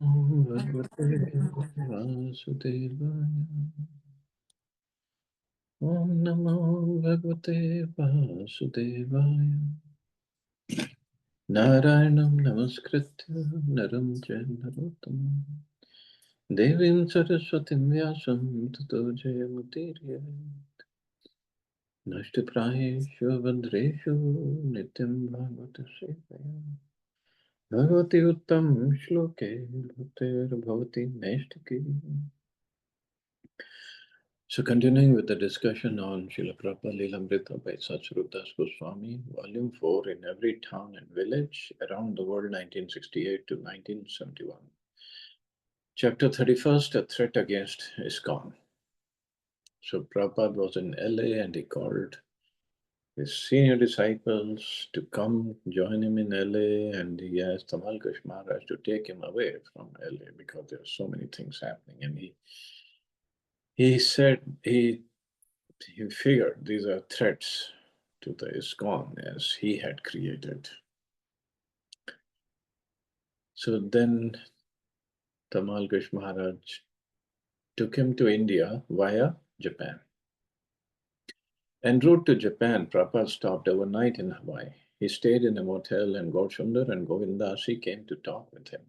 Om Bhagavate Vasudevaya. Om Namo Bhagavate Vasudevaya. Narayanam Namaskritya Naram Narottam Devim Saraswatim Vyasam Tato Jayamutirya Nashtaprayeshu Vandreshu Nityam Bhagavata Sevaya Bhagavati Uttam Shloke Bhaktir Bhavati Naistaki. So continuing with the discussion on Srila Prabhupada Lilamrita by Satsrutas Goswami, Volume 4, In Every Town and Village Around the World, 1968 to 1971. Chapter 31st, A Threat Against ISKCON. So Prabhupada was in LA and he called his senior disciples to come join him in LA, and he asked Tamal Kush Maharaj to take him away from LA because there are so many things happening. And he said he figured these are threats to the ISKCON as he had created. So then Tamal Kush Maharaj took him to India via Japan. En route to Japan, Prabhupada stopped overnight in Hawaii. He stayed in a motel, and Gaurasundar and Govindasi came to talk with him.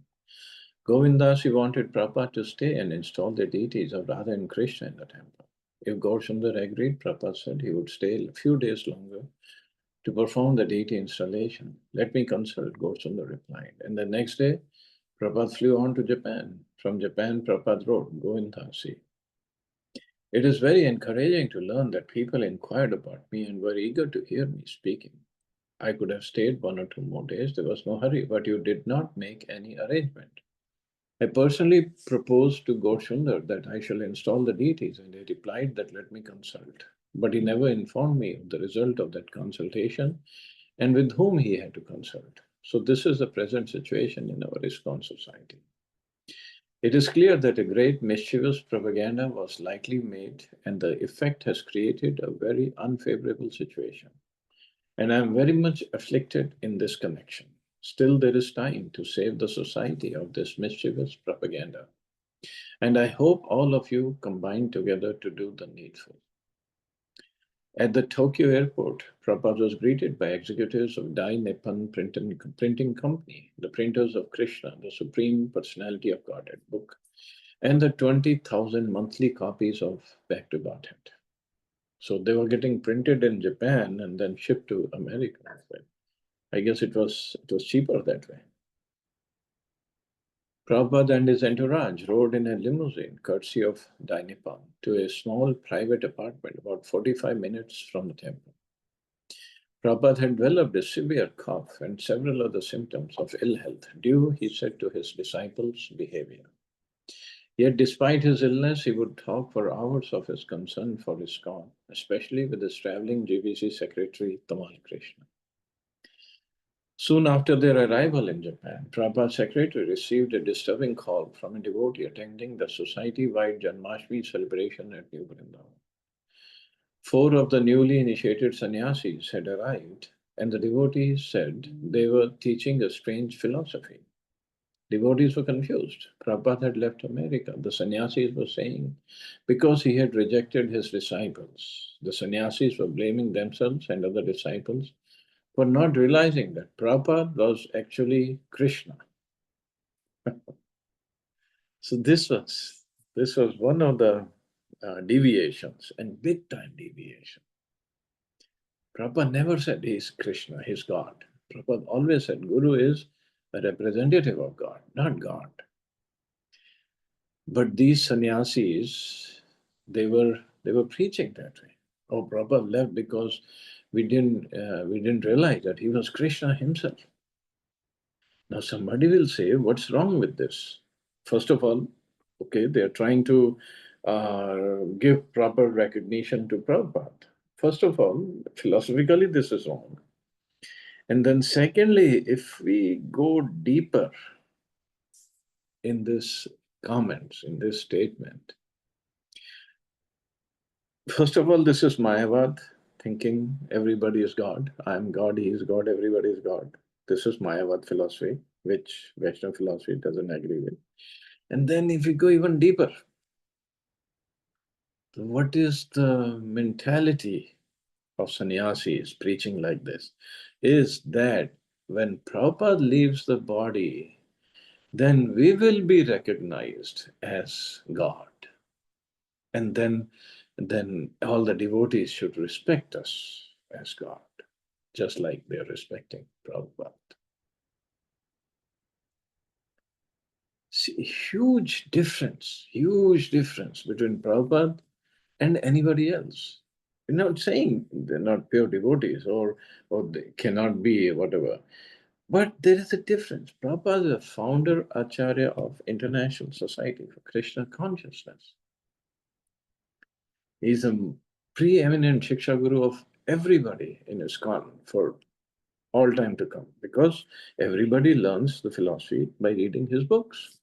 Govindasi wanted Prabhupada to stay and install the deities of Radha and Krishna in the temple. If Gaurasundar agreed, Prabhupada said he would stay a few days longer to perform the deity installation. Let me consult, Gaurasundar replied. And the next day, Prabhupada flew on to Japan. From Japan, Prabhupada wrote Govindasi. It is very encouraging to learn that people inquired about me and were eager to hear me speaking. I could have stayed 1 or 2 more days, there was no hurry, but you did not make any arrangement. I personally proposed to Gaurasundar that I shall install the deities, and he replied that let me consult. But he never informed me of the result of that consultation and with whom he had to consult. So this is the present situation in our ISKCON society. It is clear that a great mischievous propaganda was likely made, and the effect has created a very unfavorable situation. And I am very much afflicted in this connection. Still, there is time to save the society of this mischievous propaganda. And I hope all of you combine together to do the needful. At the Tokyo airport, Prabhupada was greeted by executives of Dai Nippon Printing Company, the printers of Krishna, the Supreme Personality of Godhead book, and the 20,000 monthly copies of Back to Godhead. So they were getting printed in Japan and then shipped to America. I guess it was cheaper that way. Prabhupada and his entourage rode in a limousine, courtesy of Dai Nippon, to a small private apartment about 45 minutes from the temple. Prabhupada had developed a severe cough and several other symptoms of ill health due, he said, to his disciples' behavior. Yet despite his illness, he would talk for hours of his concern for ISKCON, especially with his traveling GBC secretary, Tamal Krishna. Soon after their arrival in Japan, Prabhupada's secretary received a disturbing call from a devotee attending the society-wide Janmashtami celebration at New Vrindavan. 4 of the newly initiated sannyasis had arrived, and the devotees said they were teaching a strange philosophy. Devotees were confused. Prabhupada had left America. The sannyasis were saying because he had rejected his disciples. The sannyasis were blaming themselves and other disciples for not realizing that Prabhupada was actually Krishna. So this was one of the deviations, and big time deviation. Prabhupada never said he is Krishna, he is God. Prabhupada always said Guru is a representative of God, not God. But these sannyasis, they were preaching that way. Oh, Prabhupada left because we didn't realize that he was Krishna himself. Now somebody will say, what's wrong with this? First of all, okay, they're trying to give proper recognition to Prabhupada. First of all, philosophically, this is wrong. And then secondly, if we go deeper in this comments, in this statement, first of all, this is Mayavad, thinking everybody is God. I am God, he is God, everybody is God. This is Mayavad philosophy. which Vaishnava philosophy doesn't agree with. And then if we go even deeper, what is the mentality of sannyasis preaching like this? Is that when Prabhupada leaves the body, then we will be recognized as God. And then all the devotees should respect us as God, just like they're respecting Prabhupada. See, huge difference between Prabhupada and anybody else. We're not saying they're not pure devotees or they cannot be whatever. But there is a difference. Prabhupada is a founder Acharya of International Society for Krishna Consciousness. He's a preeminent Shiksha Guru of everybody in ISKCON for all time to come, because everybody learns the philosophy by reading his books.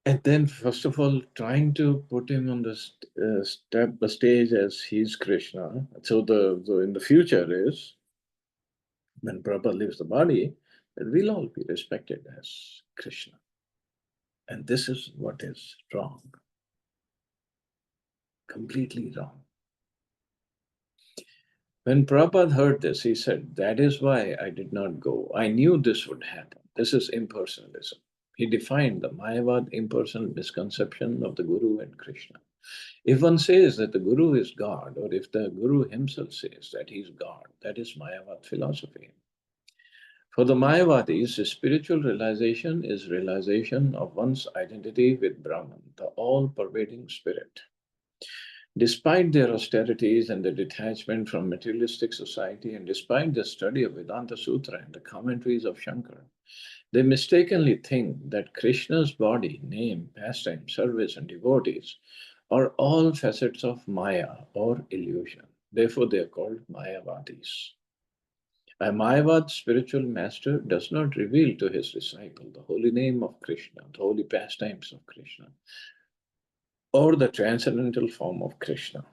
And then, first of all, trying to put him on the stage as he's Krishna. So in the future is, when Prabhupada leaves the body, that we'll all be respected as Krishna. And this is what is wrong. Completely wrong. When Prabhupada heard this, he said, "That is why I did not go. I knew this would happen. This is impersonalism." He defined the Mayavad impersonal misconception of the Guru and Krishna. If one says that the Guru is God, or if the Guru himself says that he is God, that is Mayavad philosophy. For the Mayavadis, spiritual realization is realization of one's identity with Brahman, the all-pervading spirit. Despite their austerities and their detachment from materialistic society, and despite their study of Vedanta Sutra and the commentaries of Shankara, they mistakenly think that Krishna's body, name, pastime, service, and devotees are all facets of Maya or illusion. Therefore, they are called Mayavadis. A Mayavad spiritual master does not reveal to his disciple the holy name of Krishna, the holy pastimes of Krishna, or the transcendental form of Krishna,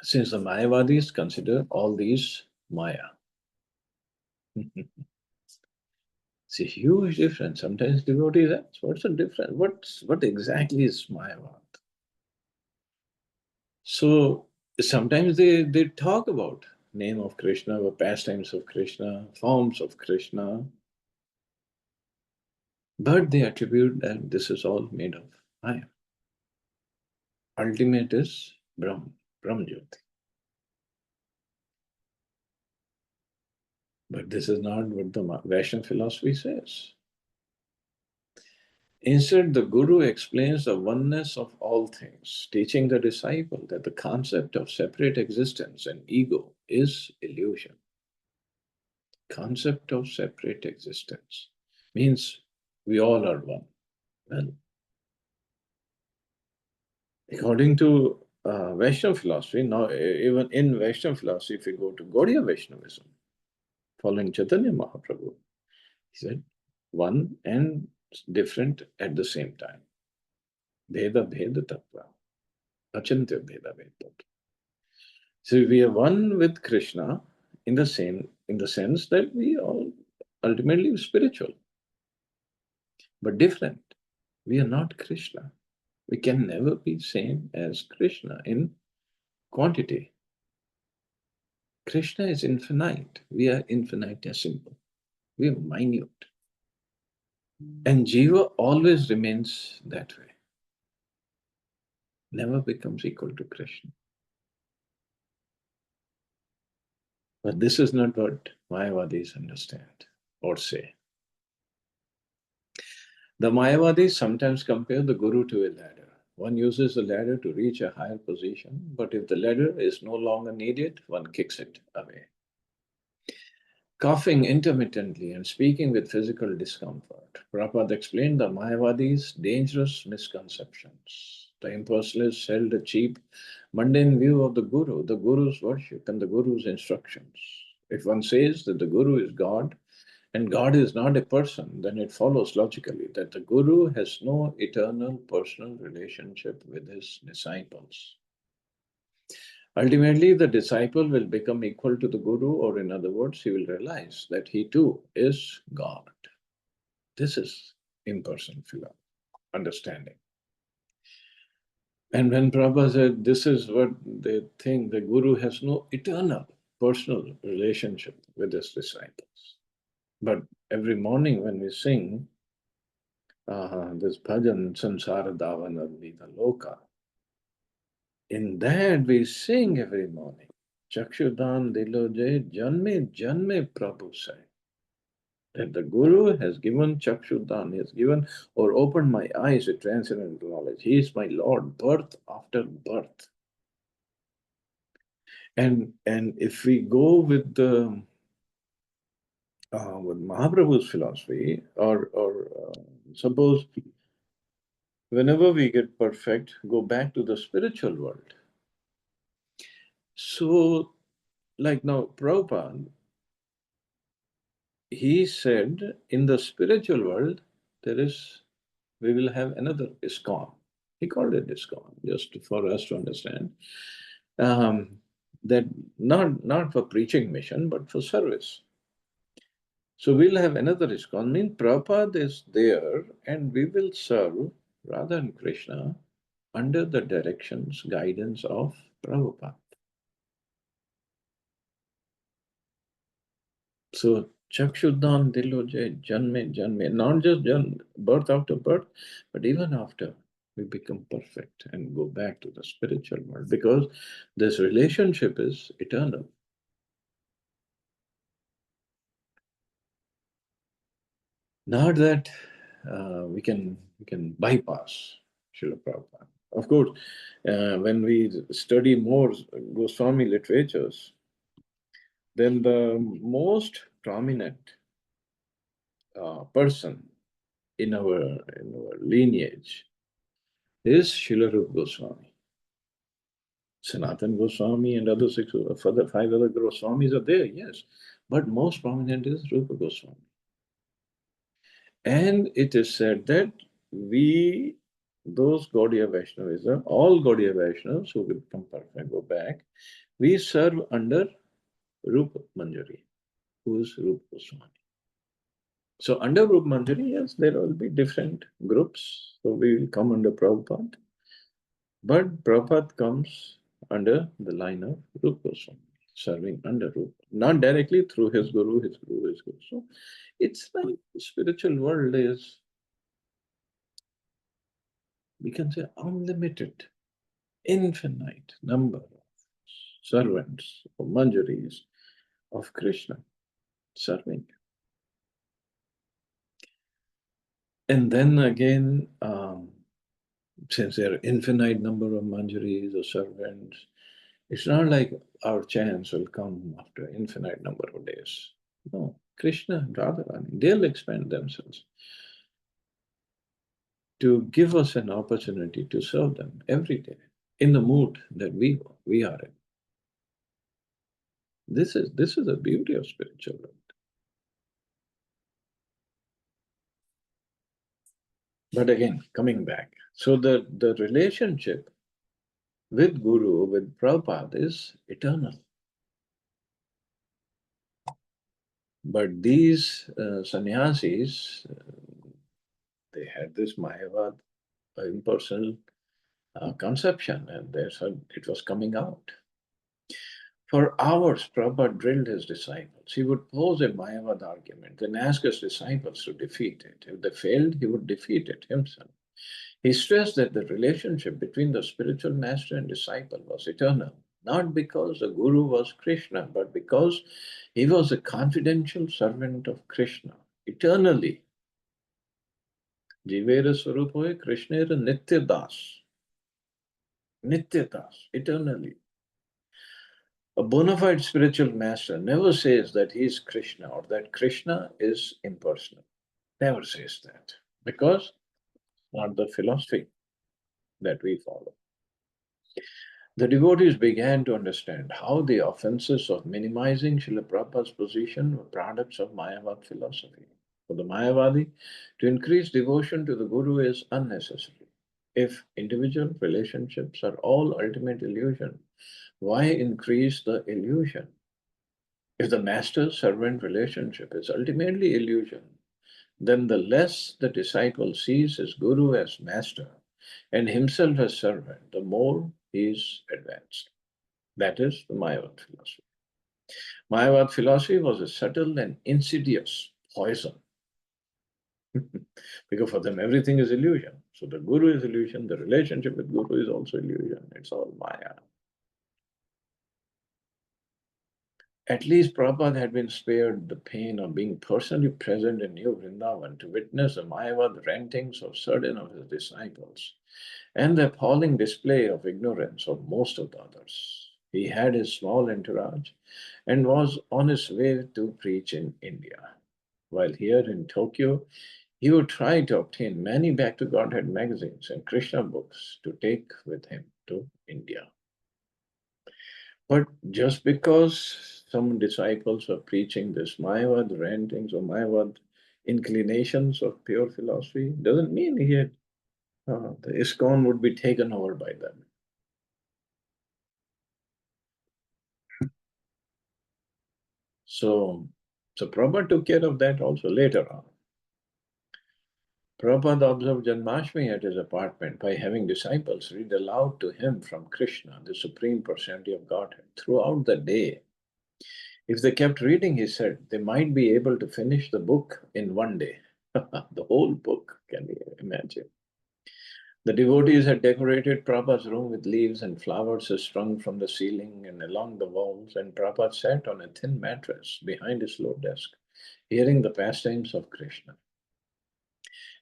since the Mayavadis consider all these Maya. It's a huge difference. Sometimes devotees ask, what's the difference? What exactly is Mayavad? So sometimes they talk about name of Krishna, or pastimes of Krishna, forms of Krishna, but they attribute that this is all made of Maya. Ultimate is Brahm, Jyoti. But this is not what the Vaishnava philosophy says. Instead, the Guru explains the oneness of all things, teaching the disciple that the concept of separate existence and ego is illusion. Concept of separate existence means we all are one. Well, according to Vaishnava philosophy, now even in Vaishnava philosophy, if you go to Gaudiya Vaishnavism, following Chaitanya Mahaprabhu, he said one and different at the same time. Bheda Bheda Tattva. Achintya Bheda Bheda Tattva. So we are one with Krishna in the sense that we all ultimately spiritual, but different. We are not Krishna. We can never be same as Krishna in quantity. Krishna is infinite. We are infinitesimal. We are minute. And Jiva always remains that way. Never becomes equal to Krishna. But this is not what Mayavadis understand or say. The Mayavadis sometimes compare the Guru to a ladder. One uses the ladder to reach a higher position, but if the ladder is no longer needed, one kicks it away. Coughing intermittently and speaking with physical discomfort. Prabhupada explained the Mayavadis' dangerous misconceptions. The impersonalists held a cheap, mundane view of the Guru's worship, and the Guru's instructions. If one says that the Guru is God, and God is not a person, then it follows logically that the Guru has no eternal personal relationship with his disciples. Ultimately, the disciple will become equal to the guru, or in other words, he will realize that he too is God. This is impersonal philosophy, understanding. And when Prabhupada said this is what they think, the guru has no eternal personal relationship with his disciples. But every morning when we sing this bhajan, Samsara Davana Vida Loka, in that we sing every morning, Chakshudan Diloje Janme Janme Prabhu say, that the Guru has given Chakshudan, he has given or opened my eyes to transcendental knowledge. He is my Lord, birth after birth. And if we go with the with Mahaprabhu's philosophy, or suppose whenever we get perfect, go back to the spiritual world. So, like now, Prabhupada, he said, in the spiritual world, we will have another ISKCON. He called it ISKCON, just for us to understand. That not for preaching mission, but for service. So we'll have another ISKCON. Means Prabhupada is there, and we will serve Radha and Krishna under the directions, guidance of Prabhupada. So Chakshudan Diloje Janme Janme, not just birth after birth, but even after we become perfect and go back to the spiritual world, because this relationship is eternal. Not that we can bypass Srila Prabhupada. Of course, when we study more Goswami literatures, then the most prominent person in our lineage is Srila Rupa Goswami. Sanatan Goswami and other five other Goswamis are there, yes, but most prominent is Rupa Goswami. And it is said that those Gaudiya Vaishnavism, all Gaudiya Vaishnavas who will become perfect, go back, we serve under Rupa Manjari, who is Rupa Goswami. So under Rupa Manjari, yes, there will be different groups. So we will come under Prabhupada. But Prabhupada comes under the line of Rupa Goswami, serving under Rupa, not directly through his guru, his guru, his guru. So it's like the spiritual world is, we can say, unlimited, infinite number of servants or manjaris of Krishna serving. And then again, since there are infinite number of manjaris or servants, it's not like our chance will come after infinite number of days. No, Krishna and Radharani, they'll expand themselves to give us an opportunity to serve them every day in the mood that we are in. This is the beauty of spiritual world. But again, coming back, so the relationship with Guru, with Prabhupada is eternal. But these sannyasis, they had this Mayavad impersonal conception, and it was coming out. For hours, Prabhupada drilled his disciples. He would pose a Mayavad argument, then ask his disciples to defeat it. If they failed, he would defeat it himself. He stressed that the relationship between the spiritual master and disciple was eternal, not because the Guru was Krishna, but because he was a confidential servant of Krishna, eternally. Jivera Swarupoe Krishnera Nitya Das. Nitya Das, eternally. A bona fide spiritual master never says that he is Krishna or that Krishna is impersonal. Never says that. Because not the philosophy that we follow. The devotees began to understand how the offenses of minimizing Srila Prabhupada's position were products of Mayavad philosophy. For the Mayavadi, to increase devotion to the Guru is unnecessary. If individual relationships are all ultimate illusion, Why increase the illusion? If the master-servant relationship is ultimately illusion, then the less the disciple sees his guru as master and himself as servant, the more he is advanced. That is the Mayavad philosophy. Mayavad philosophy was a subtle and insidious poison because for them everything is illusion. So the guru is illusion, the relationship with guru is also illusion. It's all Maya. At least Prabhupada had been spared the pain of being personally present in New Vrindavan to witness the Mayavad rantings of certain of his disciples and the appalling display of ignorance of most of the others. He had his small entourage and was on his way to preach in India. While here in Tokyo, he would try to obtain many Back to Godhead magazines and Krishna books to take with him to India. But just because some disciples were preaching this Mayavad rantings or Mayavad inclinations of pure philosophy doesn't mean the ISKCON would be taken over by them. So Prabhupada took care of that also later on. Prabhupada observed Janmashtami at his apartment by having disciples read aloud to him from Krishna, the Supreme Personality of Godhead, throughout the day. If they kept reading, he said, they might be able to finish the book in one day. The whole book, can you imagine? The devotees had decorated Prabhupada's room with leaves and flowers strung from the ceiling and along the walls, and Prabhupada sat on a thin mattress behind his low desk, hearing the pastimes of Krishna.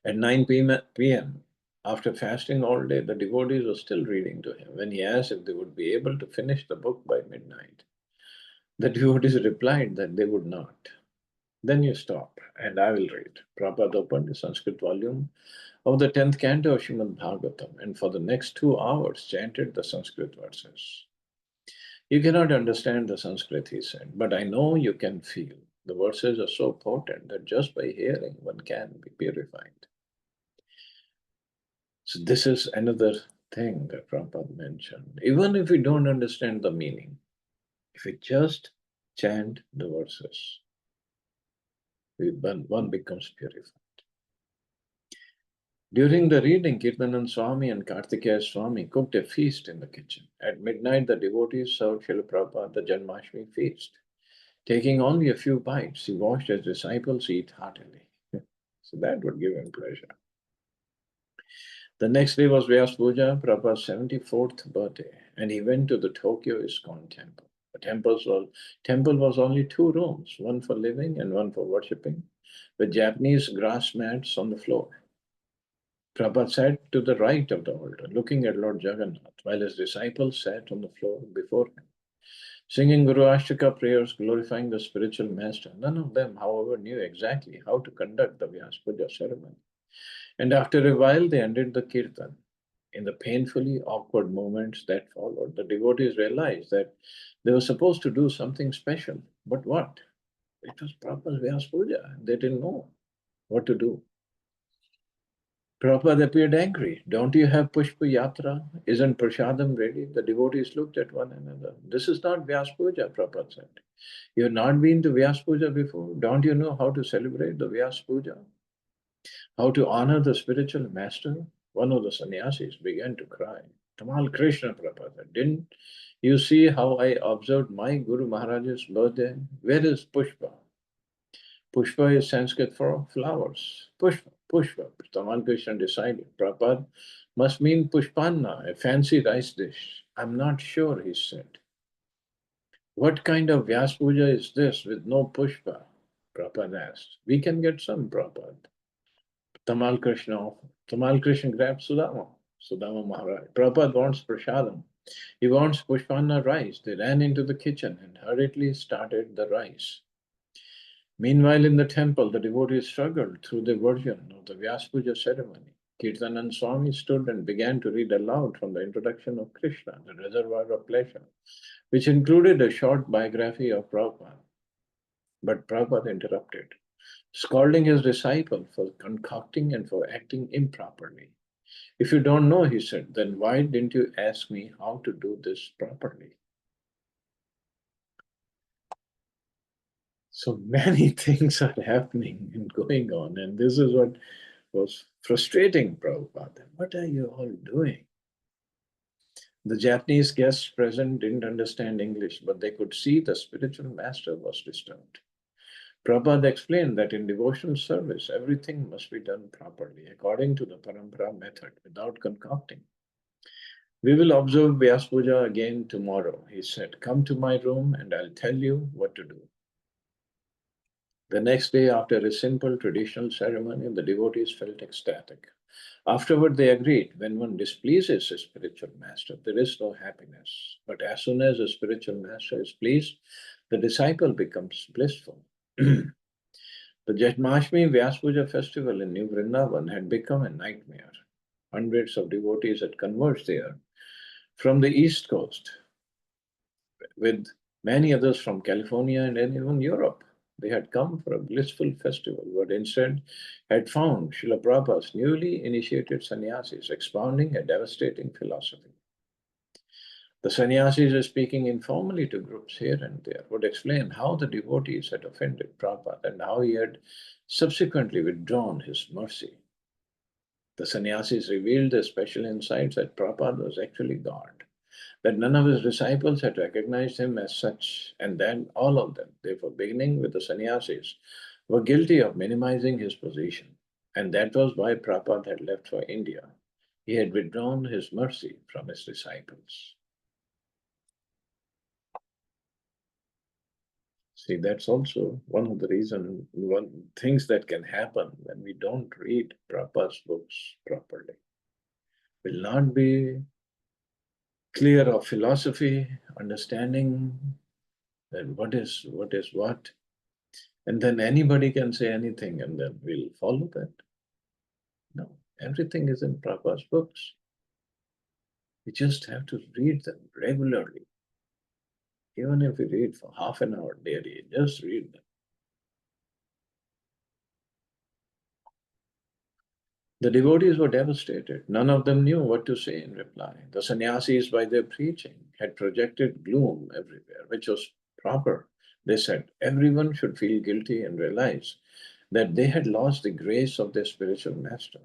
At 9 p.m., after fasting all day, the devotees were still reading to him. When he asked if they would be able to finish the book by midnight, the devotees replied that they would not. Then you stop, and I will read. Prabhupada opened the Sanskrit volume of the 10th canto of Srimad Bhagavatam, and for the next 2 hours chanted the Sanskrit verses. You cannot understand the Sanskrit, he said, but I know you can feel. The verses are so potent that just by hearing one can be purified. So this is another thing that Prabhupada mentioned. Even if we don't understand the meaning, if we just chant the verses, one becomes purified. During the reading, Kirtanand Swami and Kartikeya Swami cooked a feast in the kitchen. At midnight, the devotees served Srila Prabhupada the Janmashtami feast. Taking only a few bites, he watched his disciples eat heartily. So that would give him pleasure. The next day was Vyas Puja, Prabhupada's 74th birthday, and he went to the Tokyo ISKCON temple. The temple was only 2 rooms, one for living and one for worshipping, with Japanese grass mats on the floor. Prabhupada sat to the right of the altar, looking at Lord Jagannath, while his disciples sat on the floor before him, singing Guru Ashtaka prayers, glorifying the spiritual master. None of them, however, knew exactly how to conduct the Vyas Puja ceremony. And after a while, they ended the kirtan. In the painfully awkward moments that followed, the devotees realized that they were supposed to do something special. But what? It was Prabhupada's Vyas Puja. They didn't know what to do. Prabhupada appeared angry. Don't you have Pushpa Yatra? Isn't Prashadam ready? The devotees looked at one another. This is not Vyas Puja, Prabhupada said. You have not been to Vyas Puja before? Don't you know how to celebrate the Vyas Puja? How to honor the spiritual master? One of the sannyasis began to cry. Tamal Krishna, Prabhupada, didn't you see how I observed my Guru Maharaj's birthday? Where is Pushpa? Pushpa is Sanskrit for flowers. Pushpa. Tamal Krishna decided. Prabhupada must mean Pushpanna, a fancy rice dish. I'm not sure, he said. What kind of Vyas Puja is this with no Pushpa? Prabhupada asked. We can get some, Prabhupada. Tamal Krishna grabbed Sudama Maharaj. Prabhupada wants prasadam. He wants Pushpanna rice. They ran into the kitchen and hurriedly started the rice. Meanwhile, in the temple, the devotees struggled through the version of the Vyas Puja ceremony. Kirtanand Swami stood and began to read aloud from the introduction of Krishna, the reservoir of pleasure, which included a short biography of Prabhupada. But Prabhupada interrupted, scolding his disciple for concocting and for acting improperly. If you don't know, he said, then why didn't you ask me how to do this properly? So many things are happening and going on, and this is what was frustrating Prabhupada. What are you all doing? The Japanese guests present didn't understand English, but they could see the spiritual master was disturbed. Prabhupada explained that in devotional service, everything must be done properly, according to the parampara method, without concocting. We will observe Vyas Puja again tomorrow, he said. Come to my room and I'll tell you what to do. The next day, after a simple traditional ceremony, the devotees felt ecstatic. Afterward, they agreed, when one displeases a spiritual master, there is no happiness. But as soon as a spiritual master is pleased, the disciple becomes blissful. The Janmashtami Vyas Puja festival in New Vrindavan had become a nightmare. Hundreds of devotees had converged there from the East Coast, with many others from California and even Europe. They had come for a blissful festival, but instead had found Srila Prabhupada's newly initiated sannyasis expounding a devastating philosophy. The sannyasis, speaking informally to groups here and there, would explain how the devotees had offended Prabhupada and how he had subsequently withdrawn his mercy. The sannyasis revealed the special insights that Prabhupada was actually God, that none of his disciples had recognized him as such, and then all of them, therefore beginning with the sannyasis, were guilty of minimizing his position. And that was why Prabhupada had left for India. He had withdrawn his mercy from his disciples. See, that's also one of the reasons, one things that can happen when we don't read Prabhupada's books properly. Will not be clear of philosophy, understanding that what is what, and then anybody can say anything and then we'll follow that. No, everything is in Prabhupada's books. We just have to read them regularly. Even if we read for half an hour daily, just read them. The devotees were devastated. None of them knew what to say in reply. The sannyasis, by their preaching, had projected gloom everywhere, which was proper. They said everyone should feel guilty and realize that they had lost the grace of their spiritual master.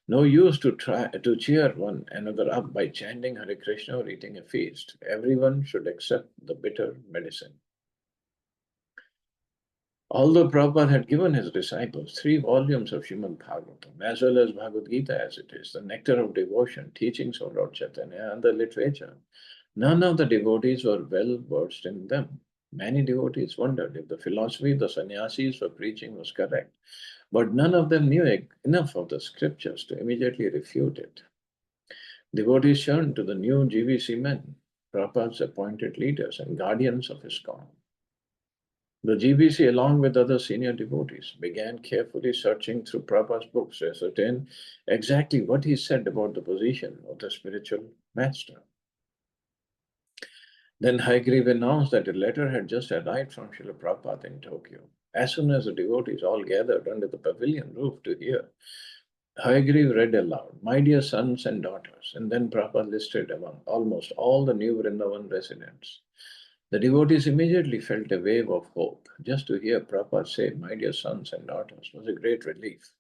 No use to try to cheer one another up by chanting Hare Krishna or eating a feast. Everyone should accept the bitter medicine. Although Prabhupada had given his disciples 3 volumes of Srimad Bhagavatam, as well as Bhagavad Gita as it is, the nectar of devotion, teachings of Lord Chaitanya, and the literature, none of the devotees were well versed in them. Many devotees wondered if the philosophy the sannyasis were preaching was correct, but none of them knew enough of the scriptures to immediately refute it. Devotees turned to the new GVC men, Prabhupada's appointed leaders and guardians of his ISKCON. The GBC, along with other senior devotees, began carefully searching through Prabhupada's books to ascertain exactly what he said about the position of the spiritual master. Then Hayagriva announced that a letter had just arrived from Srila Prabhupada in Tokyo. As soon as the devotees all gathered under the pavilion roof to hear, Hayagriva read aloud, "My dear sons and daughters," and then Prabhupada listed among almost all the new Vrindavan residents. The devotees immediately felt a wave of hope. Just to hear Prabhupada say, "My dear sons and daughters," was a great relief.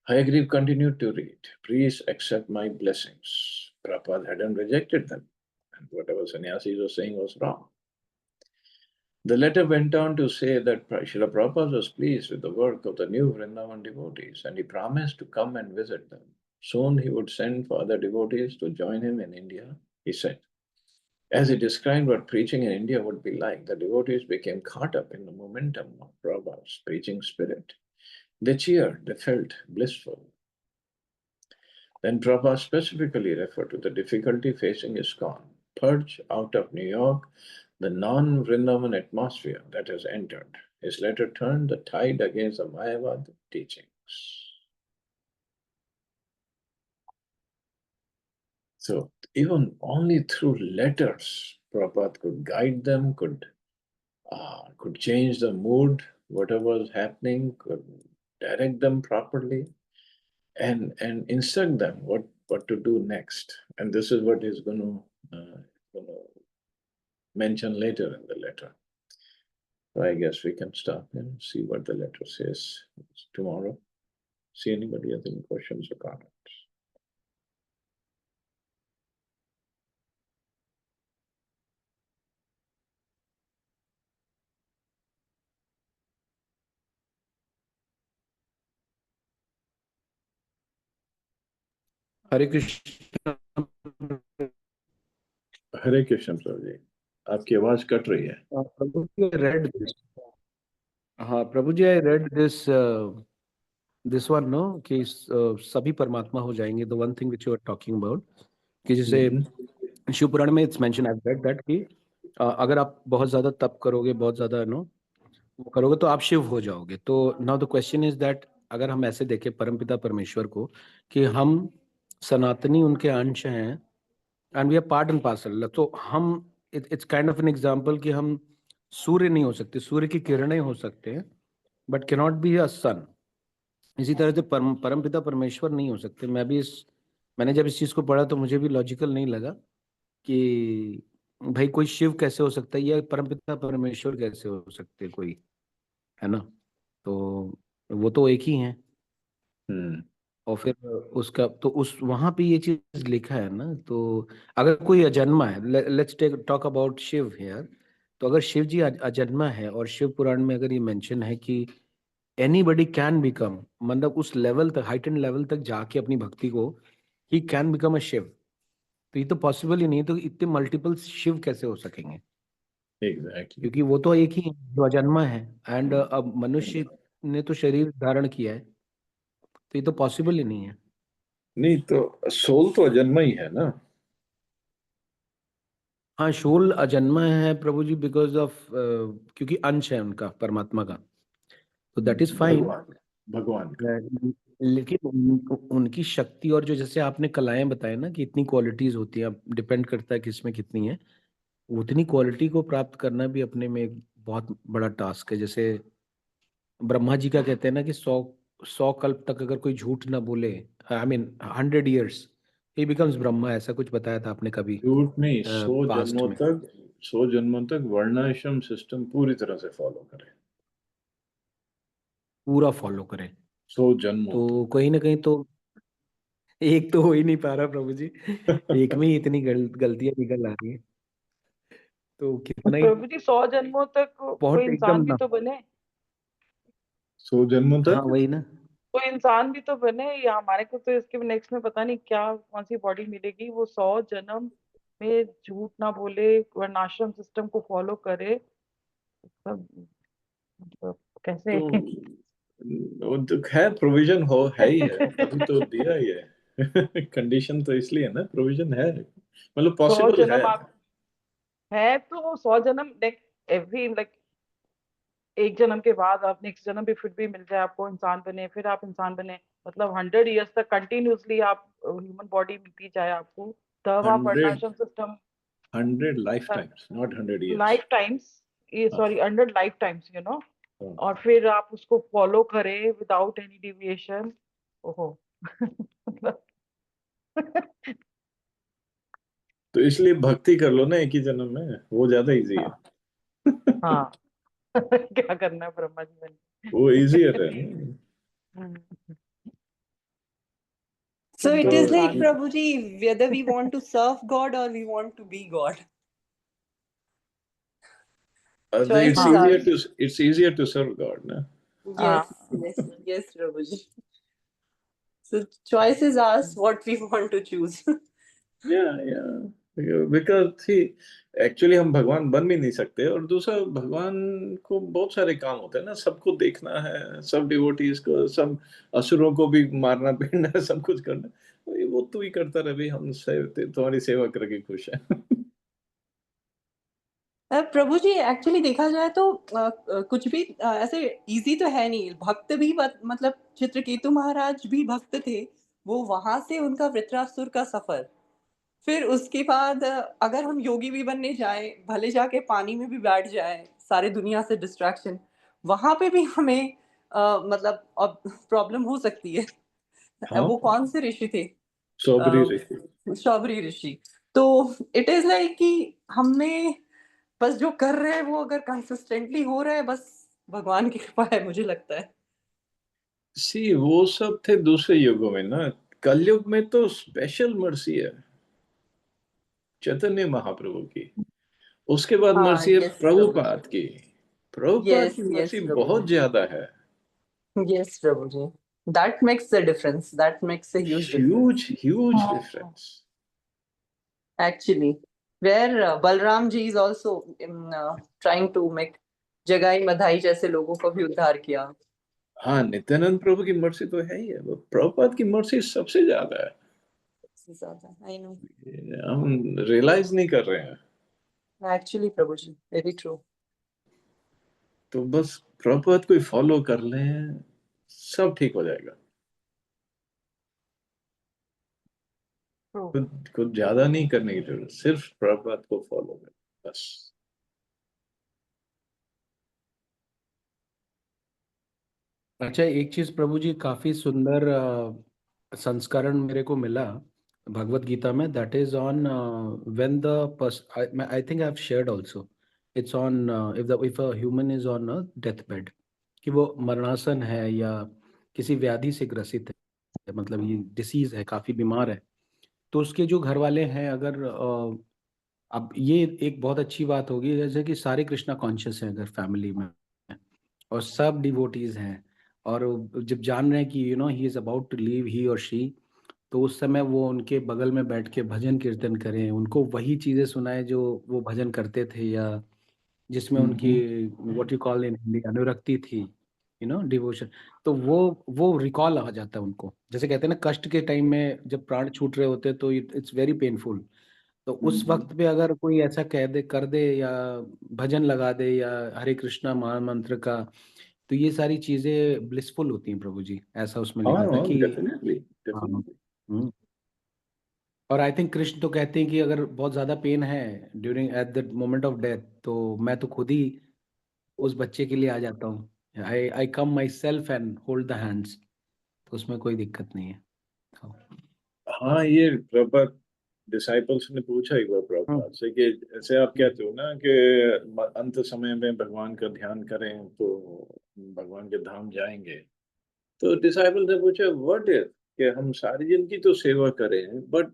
Hayagriva continued to read, "Please accept my blessings." Prabhupada hadn't rejected them, and whatever sannyasis was saying was wrong. The letter went on to say that Srila Prabhupada was pleased with the work of the new Vrindavan devotees, and he promised to come and visit them. Soon he would send for other devotees to join him in India, he said. As he described what preaching in India would be like, the devotees became caught up in the momentum of Prabhupada's preaching spirit. They cheered, they felt blissful. Then Prabhupada specifically referred to the difficulty facing ISKCON. Purge out of New York the non-Vrindavan atmosphere that has entered. His letter turned the tide against the Mayavad teachings. So even only through letters, Prabhupada could guide them, could change the mood, whatever was happening, could direct them properly. and instruct them what to do next. And this is what he's going to mention later in the letter. So I guess we can stop and see what the letter says tomorrow. See anybody has any questions or comments? हरे कृष्ण। हरे कृष्ण प्रभु जी, आपकी आवाज कट रही है। Prabhu ji, read this. हाँ Prabhu ji, I read this one no कि सभी परमात्मा हो जाएंगे। The one thing which you are talking about, कि जैसे शिव पुराण में it's mention, I read that कि अगर आप बहुत ज्यादा तप करोगे, बहुत ज्यादा नो वो करोगे तो आप शिव हो जाओगे। तो now the question is that अगर हम ऐसे देखें परमपिता परमेश्वर को कि हम सनातनी उनके अंश हैं and we are part and parcel, तो हम it's kind of an example कि हम सूर्य नहीं हो सकते, सूर्य की किरणें हो सकते हैं बट कैनॉट बी अ सन। इसी तरह से परमपिता परमेश्वर नहीं हो सकते। मैंने जब इस चीज को पढ़ा तो मुझे भी लॉजिकल नहीं लगा कि भाई कोई शिव कैसे हो सकता है या परमपिता परमेश्वर कैसे हो सकते हैं कोई, है ना। तो वो तो एक ही है। और फिर उसका तो उस वहां पे ये चीज लिखा है ना, तो अगर कोई अजन्मा है, let's talk about Shiva here. तो अगर शिव जी अजन्मा है और शिव पुराण में अगर ये मेंशन है कि एनीबडी कैन बिकम, मतलब उस लेवल तक, हाइटेंड लेवल तक जाके अपनी भक्ति को ही कैन बिकम अ शिव, तो ये तो पॉसिबल ही नहीं है। तो इतने मल्टीपल शिव कैसे हो सकेंगे? एग्जैक्टली। क्योंकि वो तो एक ही है जो अजन्मा है। एंड अब मनुष्य ने तो शरीर धारण किया है, तो ये तो पॉसिबल ही नहीं है। नहीं तो सोल तो अजन्मा ही है ना। हाँ, शूल अजन्मा है प्रभु जी बिकॉज ऑफ, क्योंकि अंश है उनका परमात्मा का, तो दैट इज फाइन। भगवान भगवान का। लेकिन उनकी शक्ति और जो जैसे आपने कलाएं बताए ना कि इतनी क्वालिटीज होती हैं, अब डिपेंड करता है किसमें कितनी है, उतनी क्वालिटी को प्राप्त करना भी अपने में एक बहुत बड़ा टास्क है। जैसे ब्रह्मा जी का कहते हैं ना कि 100 कल्प तक अगर कोई झूठ ना बोले, I mean 100 years, he becomes Brahma, ऐसा कुछ बताया था आपने कभी झूठ नहीं, 100 जन्मों पास्ट में। तक, 100 जन्मों तक वर्णाश्रम सिस्टम पूरी तरह से फॉलो करे। पूरा फॉलो करें। 100 जन्मों तो तक। कहीं ना कहीं तो एक तो हो ही नहीं पा रहा प्रभु जी, एक में ही इतनी गलतियां निकल आ रही है, तो कितना ही। प्रभु जी 100 जन्मों तक कोई बहुत एकदम इंसान भी ना। तो बने। 100 जन्मों हाँ तक। वही ना। कोई इंसान भी तो बने, या हमारे को तो इसके नेक्स्ट में पता नहीं क्या कौन सी बॉडी मिलेगी, वो 100 जन्म में झूठ ना बोले, वर्णाश्रम सिस्टम को फॉलो करे, सब मतलब कैसे? तो वो तो खैर प्रोविजन हो है ही है, तभी तो दिया ही है। कंडीशन तो इसलिए ना, प्रोविजन है, मतलब सौ पॉसिबल है। जन्म आप है तो 100 जन्म, एवरी लाइक एक जन्म के बाद आप नेक्स्ट जन्म भी फिर भी मिल जाए आपको, इंसान बने, फिर आप इंसान बने, मतलब 100 years तक कंटिन्यूसली आप ह्यूमन बॉडी मिलती जाए आपको, तब आप 100, वर्णाश्रम system 100 life times, not 100 years। Life times, ये हाँ, सॉरी 100 लाइफ टाइम्स हाँ। और फिर आप उसको फॉलो करें विदाउट एनी डिविएशन। ओहो। मतलब तो इसलिए भक्ति कर लो ना एक ही जन्म में, वो ज्यादा इजी है। हाँ हाँ। क्या करना है ब्रह्मा जी वो इजियर बन है ना। So it तो is like, इंसान। Prabhuji, whether we want to serve God or we want to be God. Choice it's is हाँ easier ours. to it's easier to serve God, na? Yes, हाँ yes, yes, Prabhuji. So choice is ours, what we want to choose. या because थी, actually हम भगवान बन भी नहीं सकते, और दूसरा भगवान को बहुत सारे काम होते हैं ना, सबको देखना है, सब डिवोटीज को, सब असुरों को भी मारना पीटना है, सब कुछ करना है। वो तू ही करता रहे भाई, हम तुम्हारी सेवा करके खुश है। प्रभु जी, एक्चुअली देखा जाए तो कुछ भी ऐसे इजी तो है नहीं। भक्त भी मतलब चित्रकेतु महाराज भी भक्त थे। वो वहां से उनका वृत्रासुर का सफर, फिर उसके बाद अगर हम योगी भी बनने जाए, भले जाके पानी में भी बैठ जाए, सारे दुनिया से डिस्ट्रैक्शन, वहां पे भी हमें मतलब अब प्रॉब्लम हो सकती है। हाँ, वो कौन से ऋषि थे? सोबरी अ, ऋषि। शौबरी ऋषि। तो इट इज लाइक कि हमने बस जो कर रहे हैं वो अगर कंसिस्टेंटली हो रहा है, बस भगवान की कृपा है, मुझे लगता है। सी वो सब थे दूसरे युगों में ना, कलयुग में तो स्पेशल मर्सी है चैतन्य महाप्रभु की, उसके बाद हाँ, मर्सी है यस प्रभु जी, प्रभुपाद की। प्रभुपाद यस की यस मर्सी प्रभु बहुत ज्यादा है, जी, यस प्रभु जी। That makes the difference, that makes a huge difference huge huge difference. actually, where Balram ji is also trying to make जगाई मधाई जैसे लोगों को भी उद्धार किया। हाँ, नित्यानंद प्रभु की मर्सी तो है ही है, वो प्रभुपाद की मर्सी सबसे ज्यादा है, सबसे ज्यादा, I know, हम रियलाइज नहीं कर रहे हैं। actually प्रभु जी, very true। तो बस प्रभुपाद को फॉलो कर लें, सब ठीक हो जाएगा। True. कुछ ज्यादा नहीं करने की जरूरत, सिर्फ प्रभुपाद को फॉलो करें बस। अच्छा, एक चीज प्रभु जी काफी सुंदर संस्करण मेरे को मिला भगवत गीता में, that is on when the I think I have shared also, it's on if a human is on a death bed, कि वो मरणासन है या किसी व्याधि से ग्रसित है, मतलब ये डिसीज है, काफी बीमार है, तो उसके जो घर वाले हैं, अगर अब ये एक बहुत अच्छी बात होगी, जैसे कि सारे कृष्णा कॉन्शियस हैं अगर फैमिली में, और सब डिवोटीज हैं, और जब जान रहे हैं कि he is about to leave, he और शी, तो उस समय वो उनके बगल में बैठ के भजन कीर्तन करें, उनको वही चीजें सुनाए जो वो भजन करते थे, या जिसमें उनकी what you call in Hindi अनुरक्ति थी, डिवोशन। तो वो रिकॉल आ जाता है उनको, जैसे कहते हैं ना, कष्ट के टाइम में जब प्राण छूट रहे होते हैं तो इट्स वेरी पेनफुल, तो उस वक्त पे अगर कोई ऐसा कह दे, कर दे, या भजन लगा दे, या हरे कृष्णा महामंत्र का, तो ये सारी चीजें ब्लिसफुल होती हैं प्रभु जी, ऐसा उसमें लिखा था हाँ, कि डेफिनेटली हाँ। डेफिनेटली। और आई थिंक कृष्ण तो कहते हैं कि अगर बहुत ज्यादा पेन है during at the moment of death, तो मैं तो खुद ही उस बच्चे के लिए आ जाता हूँ, I come myself and hold the hands, तो उसमें कोई दिक्कत नहीं है। हाँ। हाँ, ये प्रभुपाद डिसाइपल्स ने पूछा एक बार प्रभुपाद से कि ऐसे आप कहते हो ना कि अंत समय में भगवान का ध्यान करें तो भगवान के धाम जाएंगे, तो डिसाइपल ने पूछा व्हाट इज, कि हम सारी जिंदगी तो सेवा करें बट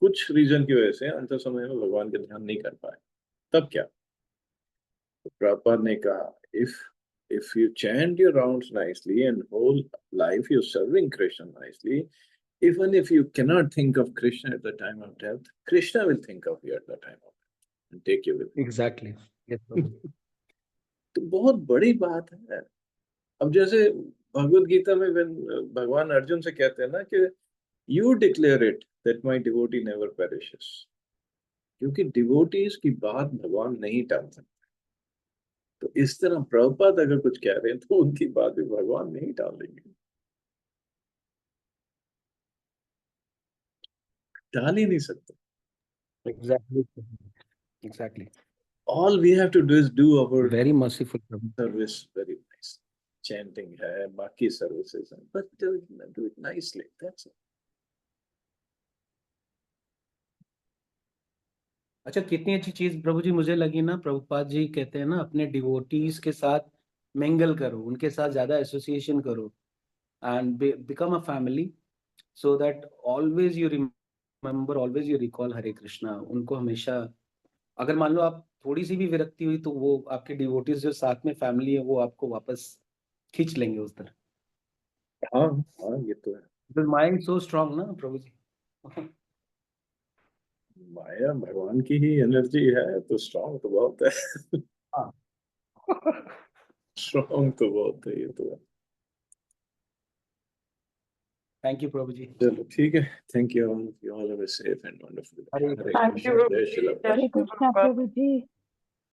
कुछ रीजन की वजह से अंत समय में भगवान का ध्यान नहीं कर पाए, तब क्या? तो प्रभुपाद ने कहा, if you chant your rounds nicely and whole life you're serving Krishna nicely, even if you cannot think of Krishna at the time of death, Krishna will think of you at the time of death and take you with exactly, yes Prabhu. him. तो बहुत बड़ी बात है। अब जैसे भगवत गीता में भगवान अर्जुन से कहते हैं ना कि you declare it that my devotee never perishes, क्योंकि डिवोटीज की बात भगवान नहीं टाल सकते। तो इस तरह प्रभुपाद अगर कुछ कह रहे हैं तो उनकी बात भी भगवान नहीं टालेंगे, टाल ही नहीं सकते। Exactly, exactly, All we have to do is do our very merciful Prabhu. service very nice. Chanting है, बाकी services हैं, but do it nicely. That's all. अच्छा, कितनी अच्छी चीज प्रभु जी मुझे लगी ना, प्रभुपाद जी कहते हैं ना, अपने डिवोटीज के साथ मिंगल करो, उनके साथ ज्यादा एसोसिएशन करो, and become a family, so that always you remember, always you recall Hare Krishna, उनको हमेशा, अगर मान लो आप थोड़ी सी भी विरक्ति हुई, तो वो आपके डिवोटीज जो साथ में फैमिली है, वो आपको वापस खींच लेंगे उस तरह। हाँ हाँ, ये तो है। माइंड सो स्ट्रांग ना प्रभु जी। माया भगवान की ही एनर्जी है, तो स्ट्रांग तो बहुत है। हाँ। स्ट्रांग तो बहुत है, ये तो है। थैंक यू प्रभु जी। चलो ठीक है, thank you all, you all have a safe and wonderful day. Hare Hare Thank Krishna, you, जय Prabhuji. Shri Jai Ram. Shri हरे कृष्णा Prabhupada. प्रभु जी।